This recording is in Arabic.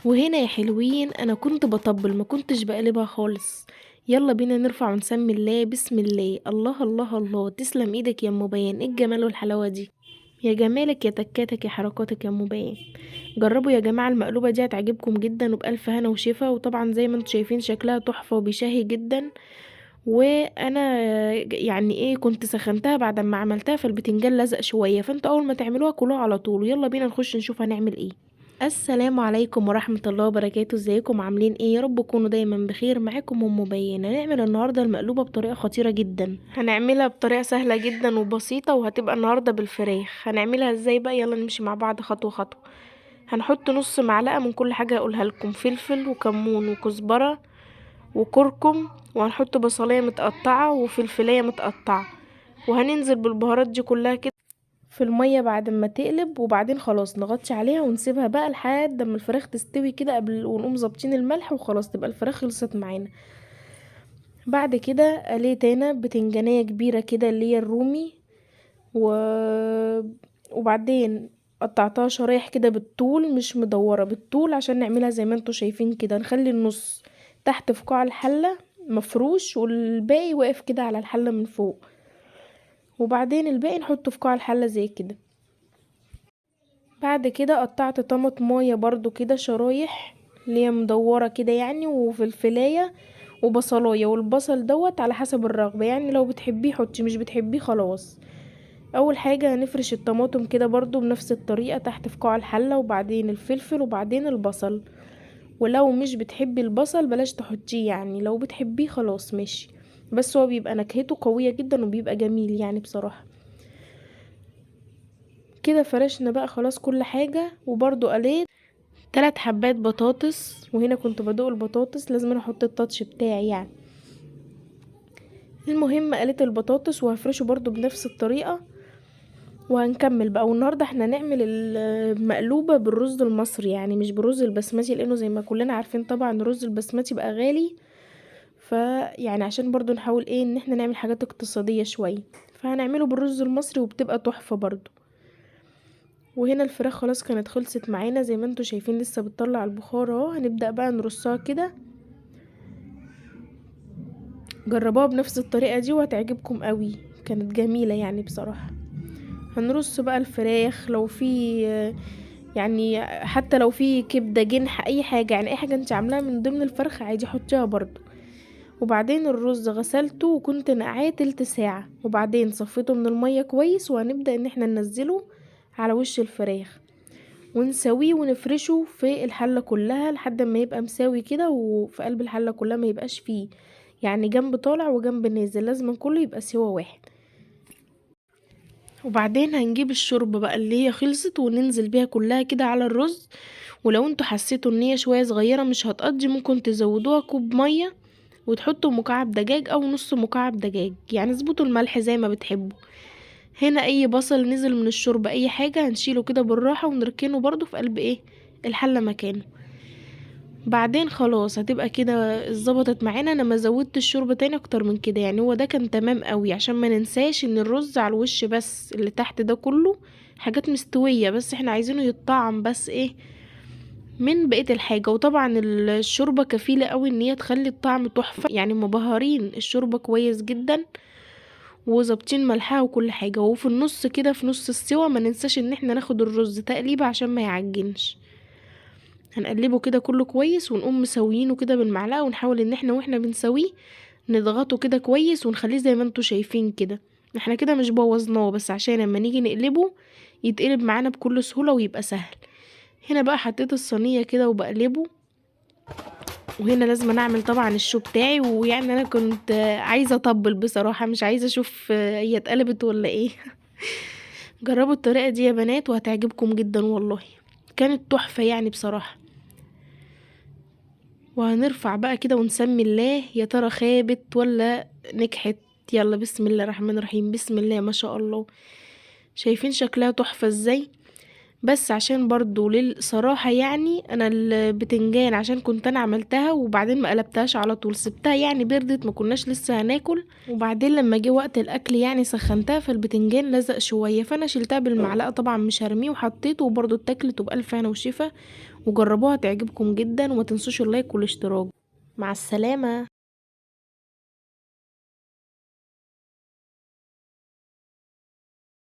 وهنا يا حلوين انا كنت بطبل، ما كنتش بقلبها خالص. يلا بينا نرفع ونسمي الله. بسم الله، الله الله الله. تسلم ايدك يا ام بيان، ايه الجمال والحلاوه دي؟ يا جمالك يا تكاتك يا حركاتك يا ام بيان. جربوا يا جماعه، المقلوبه دي هتعجبكم جدا وبألف هنا وشفا. وطبعا زي ما انتم شايفين شكلها تحفه وبيشهي جدا. وانا يعني ايه كنت سخنتها بعد ما عملتها، فالبتنجان لزق شويه، فانتوا اول ما تعملوها كلوها على طول. يلا بينا نخش نشوف هنعمل ايه. السلام عليكم ورحمة الله وبركاته. ازيكم عاملين ايه؟ يا رب تكونوا دايما بخير. معاكم ام مبينة. هنعمل النهاردة المقلوبة بطريقة خطيرة جدا، هنعملها بطريقة سهلة جدا وبسيطة، وهتبقى النهاردة بالفراخ. هنعملها ازاي بقى؟ يلا نمشي مع بعض خطوة خطوة. هنحط نص معلقة من كل حاجة هقولها لكم: فلفل وكمون وكزبرة وكركم، وهنحط بصلية متقطعة وفلفلية متقطعة، وهننزل بالبهارات دي كلها كده في المية بعد ما تقلب. وبعدين خلاص نغطي عليها ونسيبها بقى لحد ما الفراخ تستوي كده، قبل ونقوم ظابطين الملح وخلاص تبقى الفراخ خلصت معانا. بعد كده قليت هنا بتنجانية كبيرة كده اللي هي الرومي و... وبعدين قطعتها شرايح كده بالطول، مش مدورة، بالطول، عشان نعملها زي ما انتوا شايفين كده. نخلي النص تحت في قاع الحلة مفروش، والباقي واقف كده على الحلة من فوق، وبعدين الباقي نحطه في قاع الحلة زي كده. بعد كده قطعت طماطمايه برضو كده شرايح اللي هي مدورة كده يعني، وفلفلاية وبصلاية، والبصل دوت على حسب الرغبة، يعني لو بتحبيه حطي، مش بتحبيه خلاص. اول حاجة هنفرش الطماطم كده برضو بنفس الطريقة تحت في قاع الحلة، وبعدين الفلفل وبعدين البصل. ولو مش بتحبي البصل بلاش تحطيه، يعني لو بتحبيه خلاص ماشي، بس هو بيبقى نكهته قوية جدا وبيبقى جميل يعني بصراحة. كده فرشنا بقى خلاص كل حاجة. وبرضو قليت 3 حبات بطاطس، وهنا كنت بدوق البطاطس، لازم أنا احط التاتش بتاعي يعني. المهم قليت البطاطس وهفرشه برضو بنفس الطريقة. وهنكمل بقى. والنهارده احنا نعمل المقلوبة بالرز المصري، يعني مش بالرز البسمتي، لانه زي ما كلنا عارفين طبعا الرز البسمتي بقى غالي. يعني عشان برضو نحاول ايه ان احنا نعمل حاجات اقتصادية شوية، فهنعمله بالرز المصري وبتبقى تحفة برضو. وهنا الفراخ خلاص كانت خلصت معانا زي ما انتوا شايفين، لسه بتطلع البخار اهو. هنبدأ بقى نرصها كده. جربوها بنفس الطريقة دي وهتعجبكم قوي، كانت جميلة يعني بصراحة. هنرص بقى الفراخ، لو في يعني حتى لو في كبدة جنح اي حاجة، يعني اي حاجة انت عاملاها من ضمن الفرخ عادي حطيها برضو. وبعدين الرز غسلته وكنت نقعاه تلت ساعة، وبعدين صفيته من المية كويس، وهنبدأ ان احنا ننزله على وش الفراخ ونسويه ونفرشه في الحلة كلها لحد ما يبقى مساوي كده، وفي قلب الحلة كلها ما يبقاش فيه يعني جنب طالع وجنب نازل، لازم كله يبقى سوا واحد. وبعدين هنجيب الشوربة بقى اللي هي خلصت وننزل بيها كلها كده على الرز. ولو انتوا حسيتوا ان هي شوية صغيرة مش هتقضي، ممكن تزودوها كوب مية وتحطوا مكعب دجاج او نص مكعب دجاج، يعني اظبطوا الملح زي ما بتحبوا. هنا اي بصل نزل من الشوربة اي حاجة هنشيله كده بالراحة ونركنه برضو في قلب ايه الحلة مكانه. بعدين خلاص هتبقى كده ظبطت معانا. انا ما زودت الشوربة تاني اكتر من كده، يعني هو ده كان تمام قوي، عشان ما ننساش ان الرز على الوش بس، اللي تحت ده كله حاجات مستوية بس احنا عايزينه يتطعم بس ايه من بقية الحاجة. وطبعا الشوربة كفيلة قوي ان هي تخلي الطعم تحفة، يعني مبهرين الشوربة كويس جدا وظابطين ملحها وكل حاجة. وفي النص كده في نص السوا ما ننساش ان احنا ناخد الرز تقليبة عشان ما يعجنش. هنقلبه كده كله كويس ونقوم مسويينه كده بالمعلقة، ونحاول ان احنا واحنا بنسويه نضغطه كده كويس ونخليه زي ما انتوا شايفين كده. احنا كده مش بوظناه، بس عشان لما نيجي نقلبه يتقلب معانا بكل سهولة ويبقى سهل. هنا بقى حطيت الصينية كده وبقلبه. وهنا لازم أنا اعمل طبعا الشو بتاعي، ويعني انا كنت عايزة اطبل بصراحة، مش عايزة اشوف هي اتقلبت ولا ايه. جربوا الطريقة دي يا بنات وهتعجبكم جدا والله، كانت تحفة يعني بصراحة. وهنرفع بقى كده ونسمي الله، يا ترى خابت ولا نجحت؟ يلا بسم الله الرحمن الرحيم، بسم الله ما شاء الله. شايفين شكلها تحفة ازاي؟ بس عشان برضو للصراحة يعني انا البتنجان عشان كنت انا عملتها وبعدين ما قلبتهاش على طول، سبتها يعني بردت، ما كناش لسه هناكل، وبعدين لما جه وقت الاكل يعني سخنتها فالبتنجان لزق شوية، فانا شلتها بالمعلقة طبعا مش هرميه وحطيته، وبرضو اتاكلت وبألف هنا وشفا. وجربوها تعجبكم جدا، وما تنسوش اللايك والاشتراك. مع السلامة.